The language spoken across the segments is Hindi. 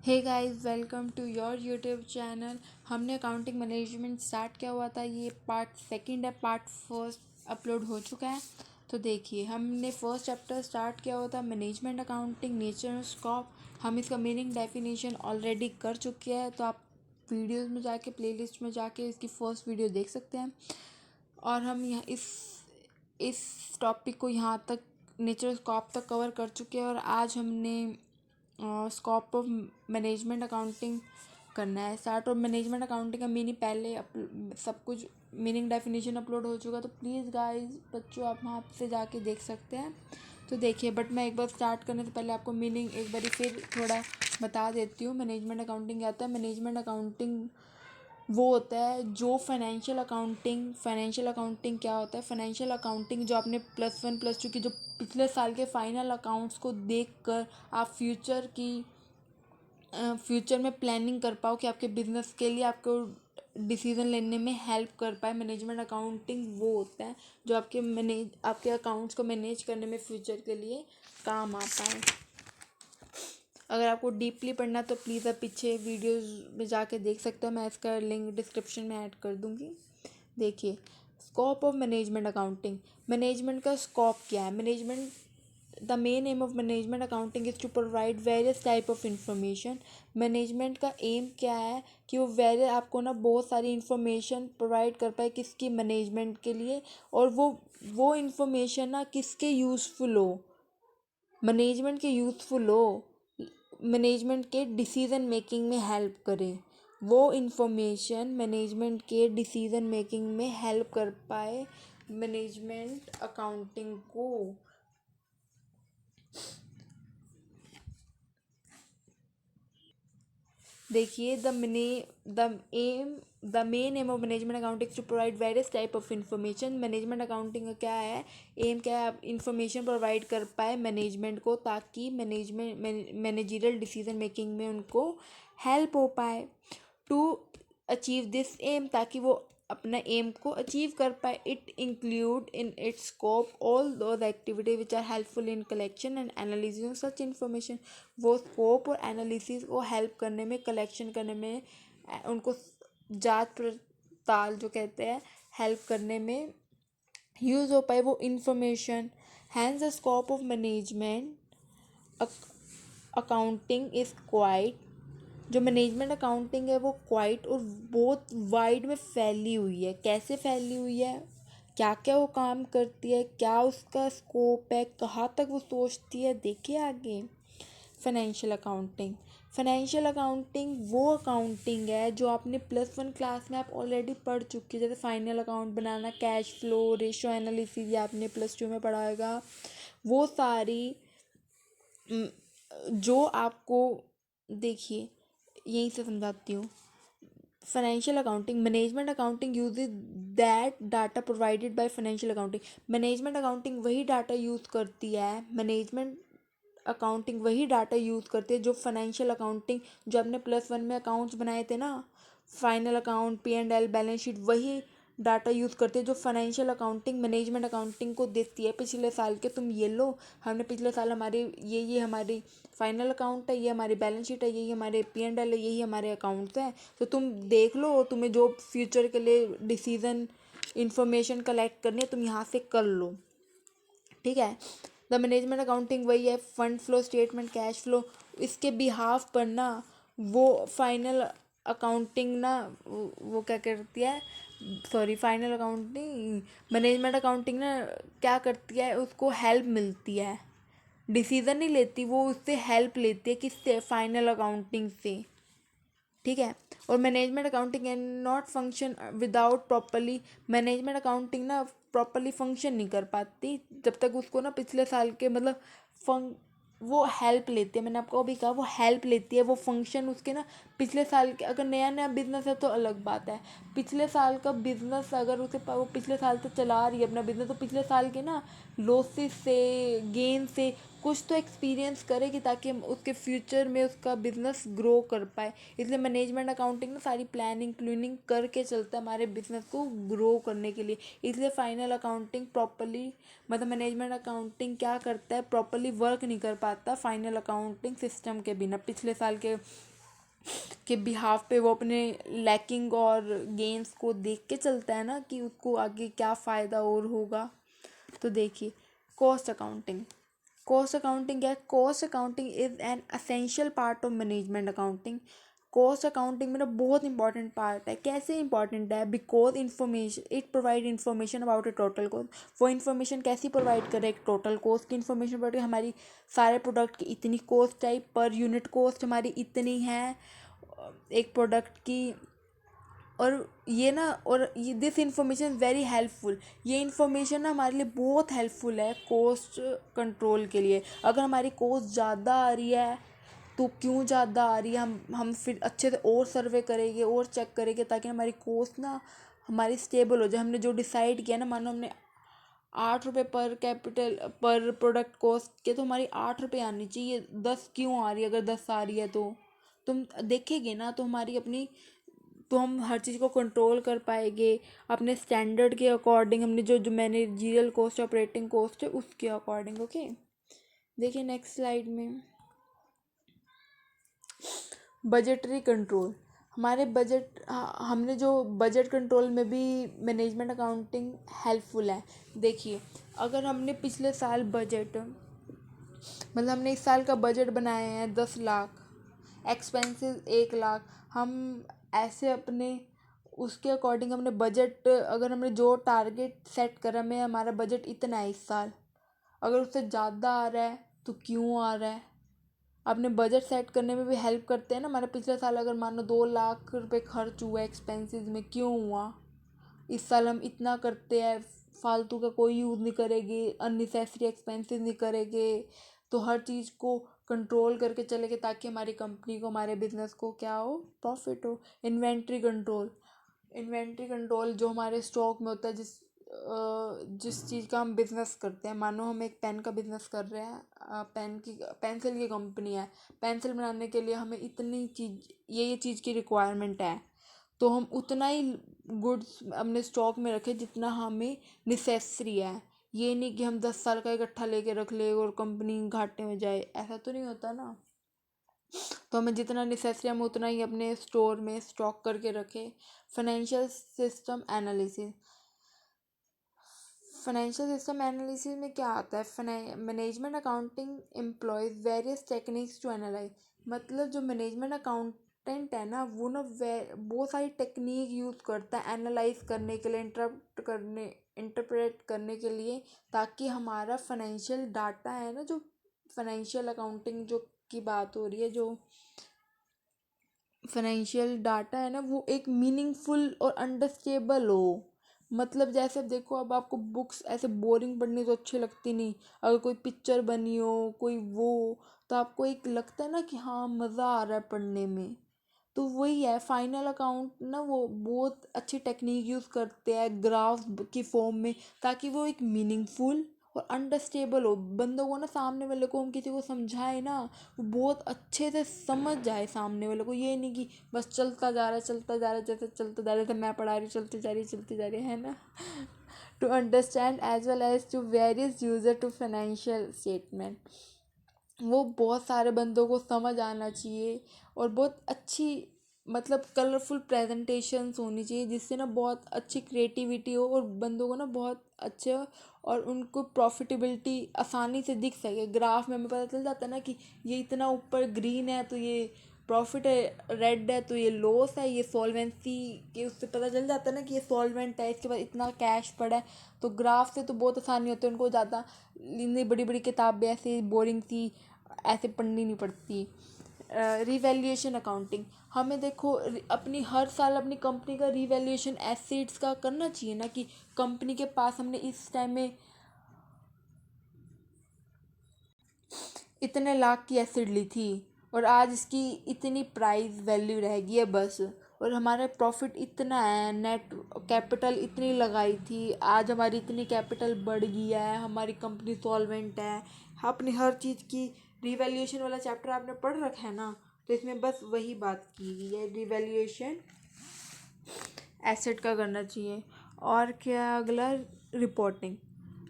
Hey guys, welcome to your YouTube channel. हमने अकाउंटिंग मैनेजमेंट स्टार्ट किया हुआ था। ये पार्ट सेकंड है। पार्ट फर्स्ट अपलोड हो चुका है। तो देखिए, हमने फर्स्ट चैप्टर स्टार्ट किया हुआ था मैनेजमेंट अकाउंटिंग नेचर और स्कोप। हम इसका मीनिंग डेफिनेशन ऑलरेडी कर चुके हैं, तो आप वीडियोस में जाके प्लेलिस्ट में जाके इसकी फर्स्ट वीडियो देख सकते हैं। और हम यहाँ इस टॉपिक को यहाँ तक नेचर स्कोप तक कवर कर चुके हैं। और आज हमने स्कोप ऑफ मैनेजमेंट अकाउंटिंग करना है स्टार्ट। और मैनेजमेंट अकाउंटिंग का मीनिंग पहले सब कुछ मीनिंग डेफिनेशन अपलोड हो चुका, तो प्लीज़ गाइस बच्चों आप वहाँ से जाके देख सकते हैं। तो देखिए, बट मैं एक बार स्टार्ट करने से पहले आपको मीनिंग एक बार फिर थोड़ा बता देती हूँ। मैनेजमेंट अकाउंटिंग क्या होता है। मैनेजमेंट अकाउंटिंग वो होता है जो फाइनेंशियल अकाउंटिंग क्या होता है। फाइनेंशियल अकाउंटिंग जो आपने +1 +2 की जो पिछले साल के फाइनल अकाउंट्स को देखकर आप फ्यूचर में प्लानिंग कर पाओ कि आपके बिजनेस के लिए आपको डिसीजन लेने में हेल्प कर पाए। मैनेजमेंट अकाउंटिंग वो होता है जो आपके अकाउंट्स को मैनेज करने में फ्यूचर के लिए काम आ पाए। अगर आपको डीपली पढ़ना तो प्लीज़ आप पीछे वीडियोस में जाके देख सकते हो। मैं इसका लिंक डिस्क्रिप्शन में ऐड कर दूँगी। देखिए, scope of management accounting. Management का स्कोप क्या है। Management the main aim of management accounting is to provide various type of information. Management का एम क्या है कि वो आपको ना बहुत सारी इंफॉर्मेशन प्रोवाइड कर पाए किसकी मैनेजमेंट के लिए, और वो इंफॉर्मेशन ना किसके यूज़फुल हो, मैनेजमेंट के यूज़फुल हो, मैनेजमेंट के डिसीज़न मेकिंग में हेल्प करे। वो इंफॉर्मेशन मैनेजमेंट के डिसीज़न मेकिंग में हेल्प कर पाए मैनेजमेंट अकाउंटिंग को। देखिए, the main aim of management accounting to provide various type of information. Management accounting का क्या है, एम क्या है, आप इंफॉर्मेशन प्रोवाइड कर पाए मैनेजमेंट को ताकि मैनेजरियल डिसीजन मेकिंग में उनको हेल्प हो पाए। टू अचीव दिस एम, ताकि वो अपना एम को अचीव कर पाए। It include in its scope all those activity which are helpful in collection and analysis of such information. वो स्कोप और एनालिसिस को हेल्प करने में, कलेक्शन करने में, उनको जांच पड़ताल जो कहते हैं हेल्प करने में यूज़ हो पाए वो information. Hence the scope of management accounting is quite. जो मैनेजमेंट अकाउंटिंग है वो क्वाइट और बहुत वाइड में फैली हुई है। कैसे फैली हुई है, क्या क्या वो काम करती है, क्या उसका स्कोप है, कहाँ तक वो सोचती है, देखिए आगे। फाइनेंशियल अकाउंटिंग वो अकाउंटिंग है जो आपने +1 क्लास में आप ऑलरेडी पढ़ चुके हैं, जैसे फाइनल अकाउंट बनाना, कैश फ्लो, रेशो एनालिसिस, ये आपने +2 में पढ़ा होगा। वो सारी जो आपको, देखिए यहीं से समझाती हूँ। Financial accounting, management accounting uses that data provided by financial accounting. Management accounting वही डाटा यूज़ करती है, मैनेजमेंट अकाउंटिंग वही डाटा यूज़ करती है जो फाइनेंशियल अकाउंटिंग, जो आपने +1 में अकाउंट्स बनाए थे ना, final account, P&L, balance sheet, वही डाटा यूज़ करते हैं जो फाइनेंशियल अकाउंटिंग मैनेजमेंट अकाउंटिंग को देती है। पिछले साल के तुम ये लो, हमने पिछले साल हमारे ये हमारी फाइनल अकाउंट है, ये हमारी बैलेंस शीट है, यही हमारे P&L है, यही हमारे अकाउंट्स हैं, तो तुम देख लो, तुम्हें जो फ्यूचर के लिए डिसीजन इंफॉर्मेशन कलेक्ट करनी है तुम यहाँ से कर लो। ठीक है। द मैनेजमेंट अकाउंटिंग वही है, fund flow statement, cash flow, इसके बिहाफ पर ना वो फाइनल अकाउंटिंग ना वो क्या करती है, sorry final accounting, management accounting ना क्या करती है, उसको हेल्प मिलती है, डिसीज़न नहीं लेती वो, उससे हेल्प लेती है। किससे, फाइनल अकाउंटिंग से। ठीक है। और management accounting can not function without properly, management accounting ना प्रॉपरली फंक्शन नहीं कर पाती जब तक उसको ना पिछले साल के मतलब फंक वो हेल्प लेती है। मैंने आपको अभी कहा वो हेल्प लेती है, वो फंक्शन उसके ना पिछले साल के, अगर नया नया बिजनेस है तो अलग बात है। पिछले साल का बिजनेस अगर उसे वो पिछले साल से चला रही है अपना बिजनेस, तो पिछले साल के ना लॉसेस से, गेन से कुछ तो एक्सपीरियंस करेगी ताकि उसके फ्यूचर में उसका बिजनेस ग्रो कर पाए। इसलिए मैनेजमेंट अकाउंटिंग ना सारी प्लानिंग क्लूनिंग करके चलता है हमारे बिजनेस को ग्रो करने के लिए। इसलिए फाइनल अकाउंटिंग प्रॉपरली, मतलब मैनेजमेंट अकाउंटिंग क्या करता है, प्रॉपरली वर्क नहीं कर पाता फाइनल अकाउंटिंग सिस्टम के बिना। पिछले साल के के बिहाफ पे वो अपने लैकिंग और गेन्स को देख के चलता है ना कि उसको आगे क्या फ़ायदा और होगा। तो देखिए, कॉस्ट अकाउंटिंग। कॉस्ट अकाउंटिंग क्या है? Cost accounting is an essential part of management accounting. Cost accounting मेरा बहुत इंपॉर्टेंट पार्ट है। कैसे इंपॉर्टेंट है? Because information it provide information about A total cost. वो इन्फॉर्मेशन कैसी प्रोवाइड करे? एक टोटल कॉस्ट की इन्फॉर्मेशन प्रोवाइड करे, हमारी सारे प्रोडक्ट की इतनी कॉस्ट है, पर यूनिट कॉस्ट हमारी इतनी है एक प्रोडक्ट की। और ये ना, और ये दिस इंफॉर्मेशन वेरी हेल्पफुल। ये इन्फॉर्मेशन ना हमारे लिए बहुत हेल्पफुल है कॉस्ट कंट्रोल के लिए। अगर हमारी कॉस्ट ज़्यादा आ रही है तो क्यों ज़्यादा आ रही है, हम फिर अच्छे से और सर्वे करेंगे और चेक करेंगे, ताकि हमारी कॉस्ट ना हमारी स्टेबल हो जाए। हमने जो डिसाइड किया ना, मानो हमने 8 रुपये पर कैपिटल पर प्रोडक्ट कॉस्ट के, तो हमारी 8 रुपये आनी चाहिए। 10 क्यों आ रही है? अगर 10 आ रही है तो तुम देखेंगे ना, तो हमारी अपनी, तो हम हर चीज़ को कंट्रोल कर पाएंगे अपने स्टैंडर्ड के अकॉर्डिंग। हमने जो जो मैनेजरियल कॉस्ट ऑपरेटिंग कॉस्ट है उसके अकॉर्डिंग। ओके, देखिए नेक्स्ट स्लाइड में बजटरी कंट्रोल। हमारे बजट, हमने जो बजट कंट्रोल में भी मैनेजमेंट अकाउंटिंग हेल्पफुल है। देखिए, अगर हमने पिछले साल बजट, मतलब हमने इस साल का बजट बनाए हैं 10 लाख, एक्सपेंसेस 1 लाख, हम ऐसे अपने उसके अकॉर्डिंग हमने बजट, अगर हमने जो टारगेट सेट करा में हमारा बजट इतना है इस साल, अगर उससे ज़्यादा आ रहा है तो क्यों आ रहा है? अपने बजट सेट करने में भी हेल्प करते हैं ना। हमारा पिछले साल अगर मान लो 2 लाख रुपए खर्च हुआ एक्सपेंसेस में, क्यों हुआ? इस साल हम इतना करते हैं, फालतू का कोई यूज़ नहीं करेंगे, अननेसेसरी एक्सपेंसेस नहीं करेंगे, तो हर चीज़ को कंट्रोल करके चलेंगे, ताकि हमारी कंपनी को, हमारे बिजनेस को क्या हो? प्रॉफिट हो। Inventory control. इन्वेंट्री कंट्रोल जो हमारे स्टॉक में होता है, जिस चीज़ का हम बिज़नेस करते हैं, मानो हम एक पेन का बिज़नेस कर रहे हैं, पेंसिल की कंपनी है, पेंसिल बनाने के लिए हमें इतनी चीज़, ये चीज़ की रिक्वायरमेंट है, तो हम उतना ही गुड्स अपने स्टॉक में रखें जितना हमें निसेसरी है। ये नहीं कि हम 10 साल का इकट्ठा लेके रख ले और कंपनी घाटे में जाए, ऐसा तो नहीं होता ना। तो हमें जितना नेसेसरी है हम उतना ही अपने स्टोर में स्टॉक करके रखें। Financial system analysis. Financial system analysis में क्या आता है? Management accounting employs various techniques to analyse. मतलब जो मैनेजमेंट अकाउंटेंट है ना, वो ना बहुत सारी टेक्निक यूज़ करता है एनालाइज करने के लिए, इंटरप्रेट करने के लिए, ताकि हमारा फाइनेंशियल डाटा है ना, जो फाइनेंशियल अकाउंटिंग जो की बात हो रही है, जो फाइनेंशियल डाटा है ना, वो एक मीनिंगफुल और अंडरस्टेबल हो। मतलब जैसे अब देखो, अब आपको बुक्स ऐसे बोरिंग पढ़नी तो अच्छी लगती नहीं। अगर कोई पिक्चर बनी हो, कोई वो, तो आपको एक लगता है ना कि हाँ मज़ा आ रहा है पढ़ने में। तो वही है फाइनल अकाउंट ना, वो बहुत अच्छी टेक्निक यूज़ करते हैं ग्राफ की फॉर्म में, ताकि वो एक मीनिंगफुल और अंडरस्टेबल हो। बंदों को ना, सामने वाले को हम किसी को समझाए ना, वो बहुत अच्छे से समझ जाए सामने वाले को। ये नहीं कि बस चलता जा रहा है, चलता जा रहा है, जैसे चलता जा रहा है, जैसे मैं पढ़ा रही हूँ, चलती जा रही चलती जा रही है ना। To understand as well as to various user to financial statement. वो बहुत सारे बंदों को समझ आना चाहिए, और बहुत अच्छी, मतलब कलरफुल प्रेजेंटेशंस होनी चाहिए, जिससे ना बहुत अच्छी क्रिएटिविटी हो, और बंदों को ना बहुत अच्छे, और उनको प्रॉफिटेबिलिटी आसानी से दिख सके। ग्राफ में हमें पता चल जाता है ना कि ये इतना ऊपर ग्रीन है तो ये प्रॉफिट है, रेड है तो ये लॉस है, ये सॉल्वेंसी के उससे पता चल जाता है ना कि ये सॉल्वेंट है, इसके बाद इतना कैश पड़ा है। तो ग्राफ से तो बहुत आसानी होती है, उनको ज़्यादा इतनी बड़ी बड़ी किताबें ऐसे बोरिंग सी ऐसे पढ़नी नहीं पड़ती। Revaluation accounting. हमें देखो, अपनी हर साल अपनी कंपनी का रिवैल्यूएशन एसेट्स का करना चाहिए ना, कि कंपनी के पास हमने इस टाइम में इतने लाख की एसेट ली थी, और आज इसकी इतनी प्राइस वैल्यू रहेगी है बस, और हमारा प्रॉफिट इतना है, नेट कैपिटल इतनी लगाई थी, आज हमारी इतनी कैपिटल बढ़ गई है, हमारी कंपनी सॉल्वेंट है। अपनी हर चीज़ की रिवैल्यूएशन वाला चैप्टर आपने पढ़ रखा है ना, तो इसमें बस वही बात की गई है, रिवैल्यूएशन एसेट का करना चाहिए। और क्या अगला? रिपोर्टिंग।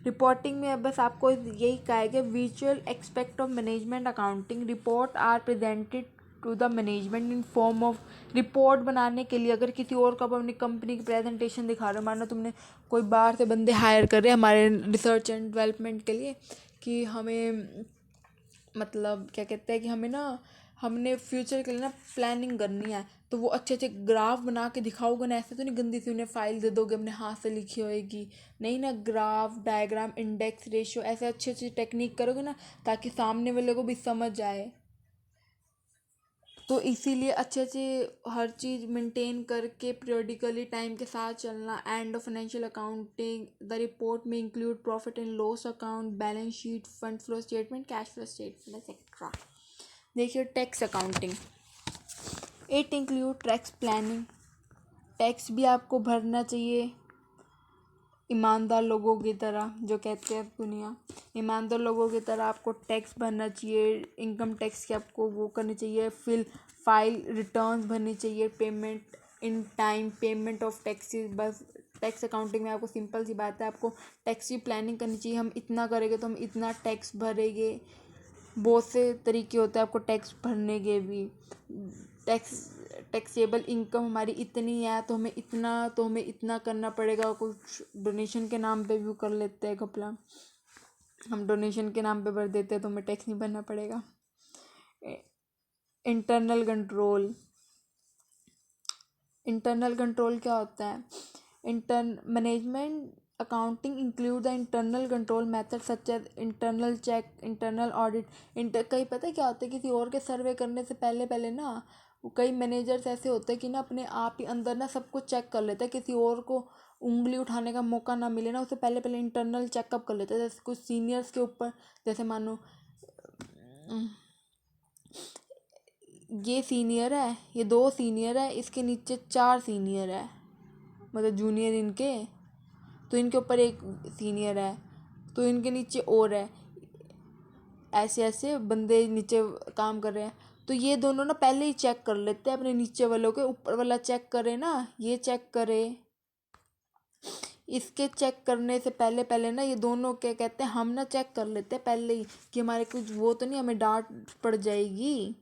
रिपोर्टिंग में अब बस आपको यही कहा है कि visual expect of management accounting report are presented to the management in form of report बनाने के लिए। अगर किसी और को आप अपनी कंपनी की प्रेजेंटेशन दिखा रहे हो, मानो तुमने कोई बाहर से बंदे हायर कर रहे हैं हमारे रिसर्च एंड डेवलपमेंट के लिए कि हमें मतलब क्या कहते हैं कि हमें ना हमने फ्यूचर के लिए ना प्लानिंग करनी है, तो वो अच्छे अच्छे ग्राफ बना के दिखाओगे ना। ऐसे तो नहीं गंदी सी उन्हें फाइल दे दोगे अपने हाथ से लिखी होएगी, नहीं ना, ग्राफ डायग्राम इंडेक्स रेशियो ऐसे अच्छी अच्छी टेक्निक करोगे ना ताकि सामने वाले को भी समझ आए। तो इसीलिए अच्छे अच्छे हर चीज़ मेंटेन करके पीरियडिकली टाइम के साथ चलना। End of financial accounting the report में include profit and loss account, balance sheet, fund flow statement, cash flow statement etcetera. देखिए tax accounting, it include tax planning. Tax भी आपको भरना चाहिए ईमानदार लोगों की तरह, जो कहते हैं दुनिया, ईमानदार लोगों की तरह आपको टैक्स भरना चाहिए। इनकम टैक्स की आपको वो करनी चाहिए, फाइल रिटर्न्स भरनी चाहिए, payment in time, payment of taxes. बस टैक्स अकाउंटिंग में आपको सिंपल सी बात है, आपको टैक्स की प्लानिंग करनी चाहिए। हम इतना करेंगे तो हम इतना टैक्स भरेंगे। बहुत से तरीके होते हैं आपको टैक्स भरने के भी। टैक्सेबल इनकम हमारी इतनी है तो हमें इतना करना पड़ेगा। कुछ डोनेशन के नाम पे भी कर लेते हैं घपला, हम डोनेशन के नाम पे भर देते हैं तो हमें टैक्स नहीं भरना पड़ेगा। इंटरनल कंट्रोल, इंटरनल कंट्रोल क्या होता है? Management accounting include the internal control method such as internal check, internal audit. कहीं पता है क्या होता है, किसी और के सर्वे करने से पहले पहले ना कई मैनेजर्स ऐसे होते हैं कि ना अपने आप ही अंदर ना सब कुछ चेक कर लेते हैं, किसी और को उंगली उठाने का मौका ना मिले ना, उससे पहले पहले इंटरनल चेकअप कर लेते हैं। जैसे कुछ सीनियर्स के ऊपर, जैसे मानो ये सीनियर है, ये 2 सीनियर है, इसके नीचे 4 सीनियर है, मतलब जूनियर इनके, तो इनके ऊपर एक सीनियर है, तो इनके नीचे और है, ऐसे ऐसे बंदे नीचे काम कर रहे हैं। तो ये दोनों ना पहले ही चेक कर लेते हैं अपने नीचे वालों के, ऊपर वाला चेक करे ना, ये चेक करे, इसके चेक करने से पहले पहले ना ये दोनों क्या कहते हैं, हम ना चेक कर लेते हैं पहले ही कि हमारे कुछ वो तो नहीं, हमें डांट पड़ जाएगी।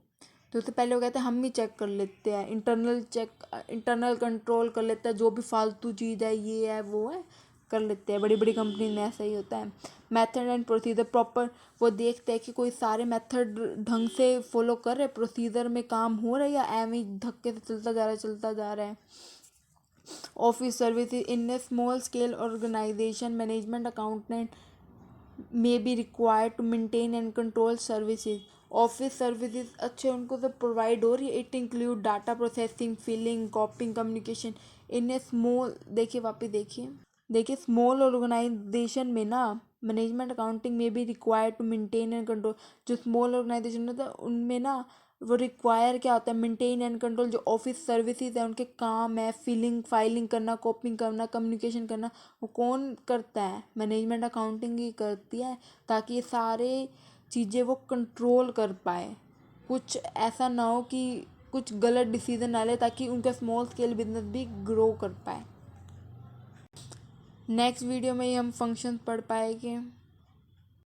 तो उससे पहले वो कहते हैं हम ही चेक कर लेते हैं, इंटरनल कंट्रोल कर लेते हैं, जो भी फालतू चीज़ है ये है वो है कर लेते हैं। बड़ी बड़ी कंपनी में ऐसा ही होता है। मेथड एंड प्रोसीजर प्रॉपर, वो देखते हैं कि कोई सारे मेथड ढंग से फॉलो कर रहे, प्रोसीजर में काम हो रहा है या एवं ही धक्के से चलता जा रहा है। Office services in a small scale organisation, management accountant may be required to maintain and control services। Office services अच्छे उनको तो प्रोवाइड हो रही है। It include data processing, filing, copying, communication in a small, देखिए वापस देखिए स्मॉल ऑर्गेनाइजेशन में ना मैनेजमेंट अकाउंटिंग में भी required to maintain and control. जो स्मॉल ऑर्गेनाइजेशन होता है उनमें ना वो रिक्वायर क्या होता है, मेंटेन एंड कंट्रोल। जो ऑफिस सर्विसेज है उनके काम है फाइलिंग करना, कॉपिंग करना, कम्युनिकेशन करना। वो कौन करता है? मैनेजमेंट अकाउंटिंग ही करती है, ताकि ये सारे चीज़ें वो कंट्रोल कर पाए, कुछ ऐसा ना हो कि कुछ गलत डिसीजन ना ले, ताकि उनका स्मॉल स्केल बिजनेस भी ग्रो कर पाए। नेक्स्ट वीडियो में ही हम फंक्शन पढ़ पाएंगे।